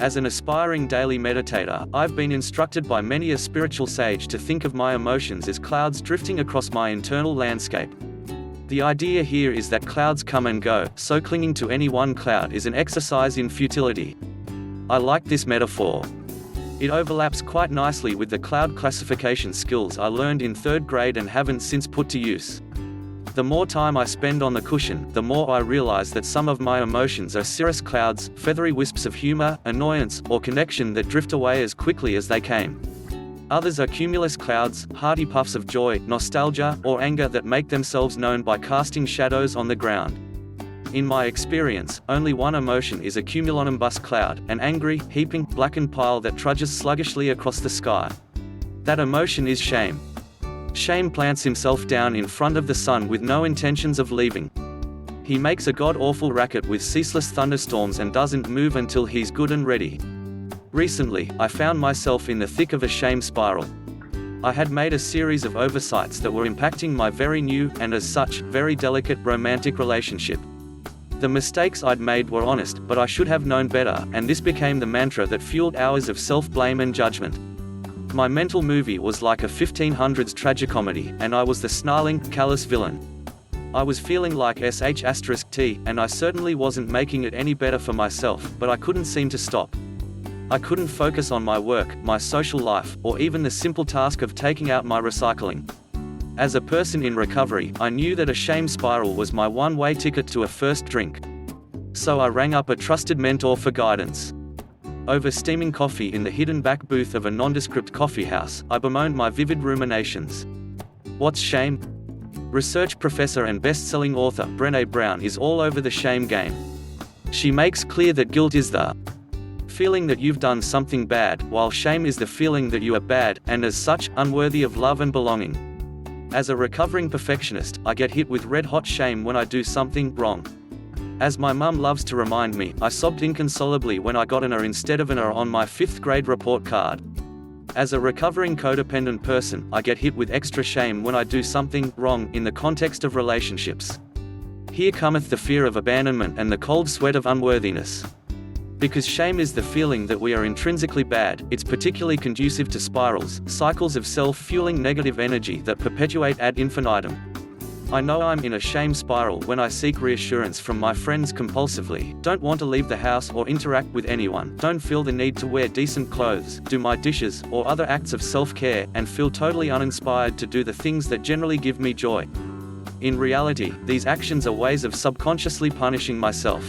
As an aspiring daily meditator, I've been instructed by many a spiritual sage to think of my emotions as clouds drifting across my internal landscape. The idea here is that clouds come and go, so clinging to any one cloud is an exercise in futility. I like this metaphor. It overlaps quite nicely with the cloud classification skills I learned in 3rd grade and haven't since put to use. The more time I spend on the cushion, the more I realize that some of my emotions are cirrus clouds, feathery wisps of humor, annoyance, or connection that drift away as quickly as they came. Others are cumulus clouds, hearty puffs of joy, nostalgia, or anger that make themselves known by casting shadows on the ground. In my experience, only one emotion is a cumulonimbus cloud, an angry, heaping, blackened pile that trudges sluggishly across the sky. That emotion is shame. Shame plants himself down in front of the sun with no intentions of leaving. He makes a god-awful racket with ceaseless thunderstorms and doesn't move until he's good and ready. Recently, I found myself in the thick of a shame spiral. I had made a series of oversights that were impacting my very new, and as such, very delicate, romantic relationship. The mistakes I'd made were honest, but I should have known better, and this became the mantra that fueled hours of self-blame and judgment. My mental movie was like a 1500s tragicomedy, and I was the snarling, callous villain. I was feeling like sh*t, and I certainly wasn't making it any better for myself, but I couldn't seem to stop. I couldn't focus on my work, my social life, or even the simple task of taking out my recycling. As a person in recovery, I knew that a shame spiral was my one-way ticket to a first drink. So I rang up a trusted mentor for guidance. Over steaming coffee in the hidden back booth of a nondescript coffeehouse, I bemoaned my vivid ruminations. What's shame? Research professor and best-selling author Brené Brown is all over the shame game. She makes clear that guilt is the feeling that you've done something bad, while shame is the feeling that you are bad, and as such, unworthy of love and belonging. As a recovering perfectionist, I get hit with red-hot shame when I do something wrong. As my mum loves to remind me, I sobbed inconsolably when I got an A instead of an A on my 5th grade report card. As a recovering codependent person, I get hit with extra shame when I do something wrong in the context of relationships. Here cometh the fear of abandonment and the cold sweat of unworthiness. Because shame is the feeling that we are intrinsically bad, it's particularly conducive to spirals, cycles of self-fueling negative energy that perpetuate ad infinitum. I know I'm in a shame spiral when I seek reassurance from my friends compulsively, don't want to leave the house or interact with anyone, don't feel the need to wear decent clothes, do my dishes, or other acts of self-care, and feel totally uninspired to do the things that generally give me joy. In reality, these actions are ways of subconsciously punishing myself.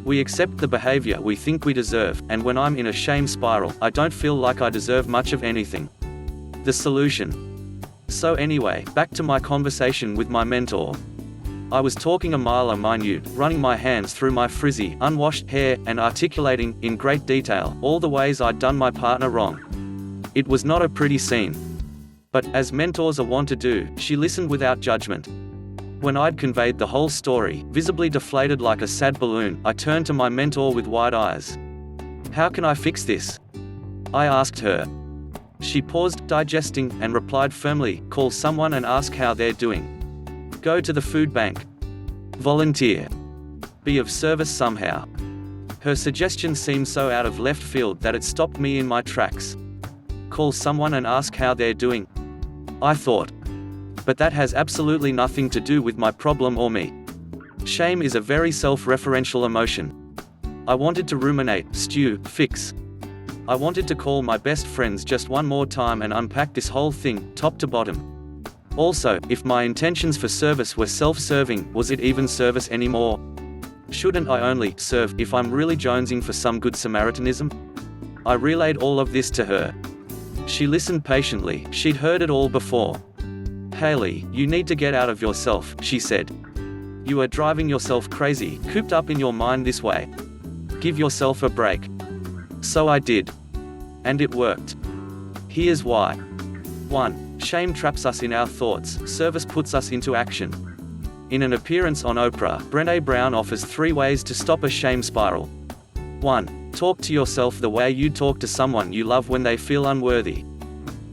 We accept the behavior we think we deserve, and when I'm in a shame spiral, I don't feel like I deserve much of anything. The solution. So anyway, back to my conversation with my mentor. I was talking a mile a minute, running my hands through my frizzy, unwashed hair, and articulating, in great detail, all the ways I'd done my partner wrong. It was not a pretty scene. But, as mentors are wont to do, she listened without judgment. When I'd conveyed the whole story, visibly deflated like a sad balloon, I turned to my mentor with wide eyes. How can I fix this? I asked her. She paused, digesting, and replied firmly, call someone and ask how they're doing. Go to the food bank. Volunteer. Be of service somehow. Her suggestion seemed so out of left field that it stopped me in my tracks. Call someone and ask how they're doing. I thought. But that has absolutely nothing to do with my problem or me. Shame is a very self-referential emotion. I wanted to ruminate, stew, fix. I wanted to call my best friends just one more time and unpack this whole thing, top to bottom. Also, if my intentions for service were self-serving, was it even service anymore? Shouldn't I only serve if I'm really jonesing for some good Samaritanism? I relayed all of this to her. She listened patiently, she'd heard it all before. Hayley, you need to get out of yourself, she said. You are driving yourself crazy, cooped up in your mind this way. Give yourself a break. So I did. And it worked. Here's why. 1. Shame traps us in our thoughts, service puts us into action. In an appearance on Oprah, Brené Brown offers 3 ways to stop a shame spiral. 1. Talk to yourself the way you talk to someone you love when they feel unworthy.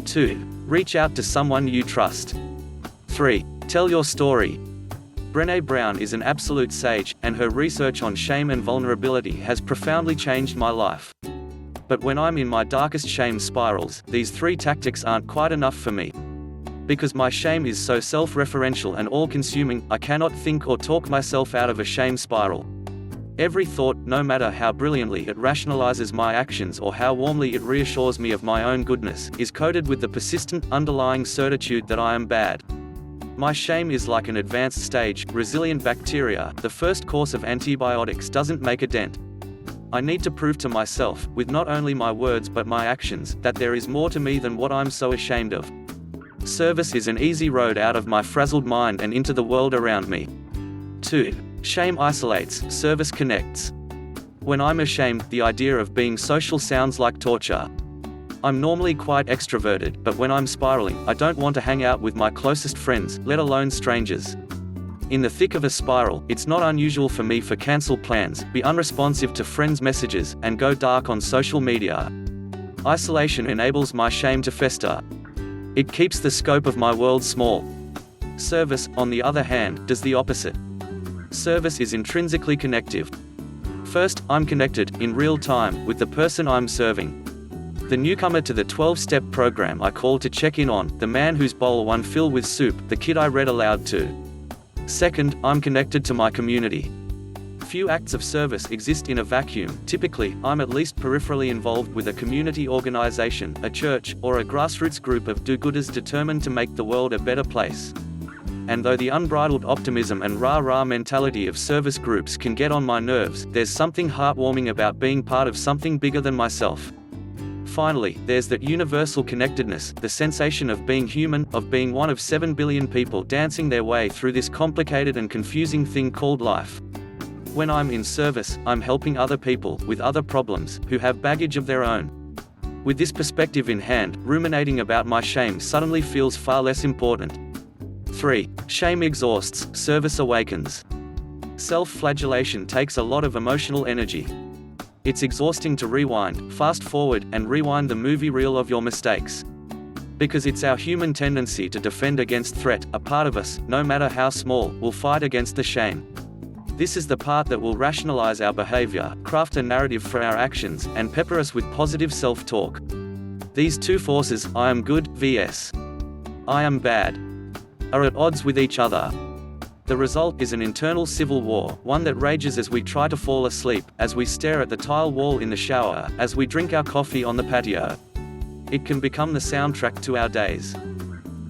2. Reach out to someone you trust. 3. Tell your story. Brené Brown is an absolute sage, and her research on shame and vulnerability has profoundly changed my life. But when I'm in my darkest shame spirals, these three tactics aren't quite enough for me. Because my shame is so self-referential and all-consuming, I cannot think or talk myself out of a shame spiral. Every thought, no matter how brilliantly it rationalizes my actions or how warmly it reassures me of my own goodness, is coated with the persistent, underlying certitude that I am bad. My shame is like an advanced stage, resilient bacteria. The first course of antibiotics doesn't make a dent. I need to prove to myself, with not only my words but my actions, that there is more to me than what I'm so ashamed of. Service is an easy road out of my frazzled mind and into the world around me. 2. Shame isolates, service connects. When I'm ashamed, the idea of being social sounds like torture. I'm normally quite extroverted, but when I'm spiraling, I don't want to hang out with my closest friends, let alone strangers. In the thick of a spiral, it's not unusual for me to cancel plans, be unresponsive to friends' messages, and go dark on social media. Isolation enables my shame to fester. It keeps the scope of my world small. Service, on the other hand, does the opposite. Service is intrinsically connective. First, I'm connected, in real time, with the person I'm serving. The newcomer to the 12-step program I call to check in on, the man whose bowl won't fill with soup, the kid I read aloud to. Second, I'm connected to my community. Few acts of service exist in a vacuum. Typically, I'm at least peripherally involved with a community organization, a church, or a grassroots group of do-gooders determined to make the world a better place. And though the unbridled optimism and rah-rah mentality of service groups can get on my nerves, there's something heartwarming about being part of something bigger than myself. Finally, there's that universal connectedness, the sensation of being human, of being one of 7 billion people dancing their way through this complicated and confusing thing called life. When I'm in service, I'm helping other people, with other problems, who have baggage of their own. With this perspective in hand, ruminating about my shame suddenly feels far less important. 3. Shame exhausts, service awakens. Self-flagellation takes a lot of emotional energy. It's exhausting to rewind, fast forward, and rewind the movie reel of your mistakes. Because it's our human tendency to defend against threat, a part of us, no matter how small, will fight against the shame. This is the part that will rationalize our behavior, craft a narrative for our actions, and pepper us with positive self-talk. These two forces, I am good, vs. I am bad, are at odds with each other. The result is an internal civil war, one that rages as we try to fall asleep, as we stare at the tile wall in the shower, as we drink our coffee on the patio. It can become the soundtrack to our days.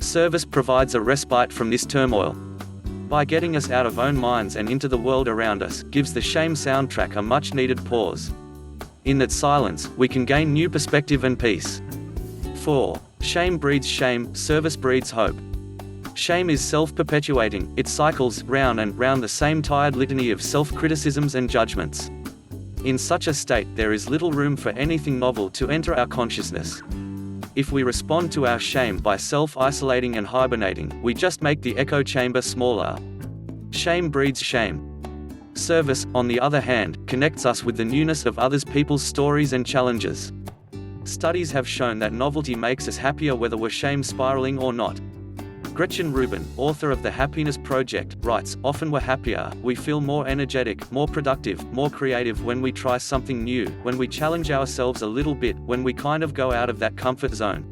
Service provides a respite from this turmoil. By getting us out of own minds and into the world around us, gives the shame soundtrack a much-needed pause. In that silence, we can gain new perspective and peace. 4. Shame breeds shame, service breeds hope. Shame is self-perpetuating, it cycles, round and round the same tired litany of self-criticisms and judgments. In such a state, there is little room for anything novel to enter our consciousness. If we respond to our shame by self-isolating and hibernating, we just make the echo chamber smaller. Shame breeds shame. Service, on the other hand, connects us with the newness of others people's stories and challenges. Studies have shown that novelty makes us happier whether we're shame spiraling or not. Gretchen Rubin, author of The Happiness Project, writes, "Often we're happier, we feel more energetic, more productive, more creative when we try something new, when we challenge ourselves a little bit, when we kind of go out of that comfort zone.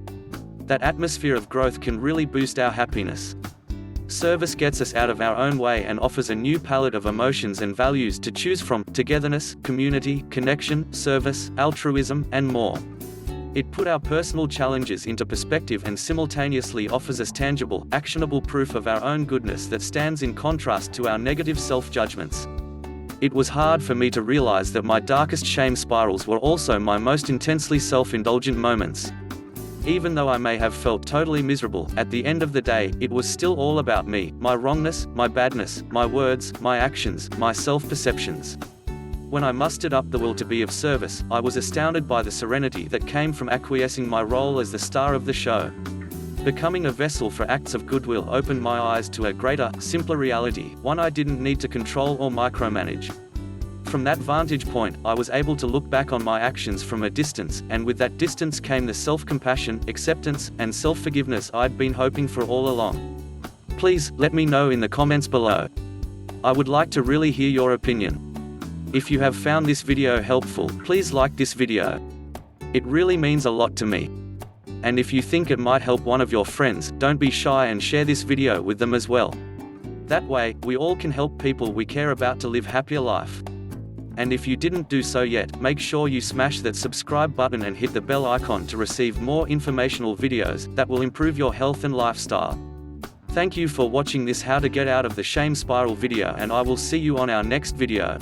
That atmosphere of growth can really boost our happiness." Service gets us out of our own way and offers a new palette of emotions and values to choose from: togetherness, community, connection, service, altruism, and more. It puts our personal challenges into perspective and simultaneously offers us tangible, actionable proof of our own goodness that stands in contrast to our negative self-judgments. It was hard for me to realize that my darkest shame spirals were also my most intensely self-indulgent moments. Even though I may have felt totally miserable, at the end of the day, it was still all about me, my wrongness, my badness, my words, my actions, my self-perceptions. When I mustered up the will to be of service, I was astounded by the serenity that came from acquiescing my role as the star of the show. Becoming a vessel for acts of goodwill opened my eyes to a greater, simpler reality, one I didn't need to control or micromanage. From that vantage point, I was able to look back on my actions from a distance, and with that distance came the self-compassion, acceptance, and self-forgiveness I'd been hoping for all along. Please, let me know in the comments below. I would like to really hear your opinion. If you have found this video helpful, please like this video. It really means a lot to me. And if you think it might help one of your friends, don't be shy and share this video with them as well. That way, we all can help people we care about to live happier life. And if you didn't do so yet, make sure you smash that subscribe button and hit the bell icon to receive more informational videos that will improve your health and lifestyle. Thank you for watching this how to get out of the shame spiral video, and I will see you on our next video.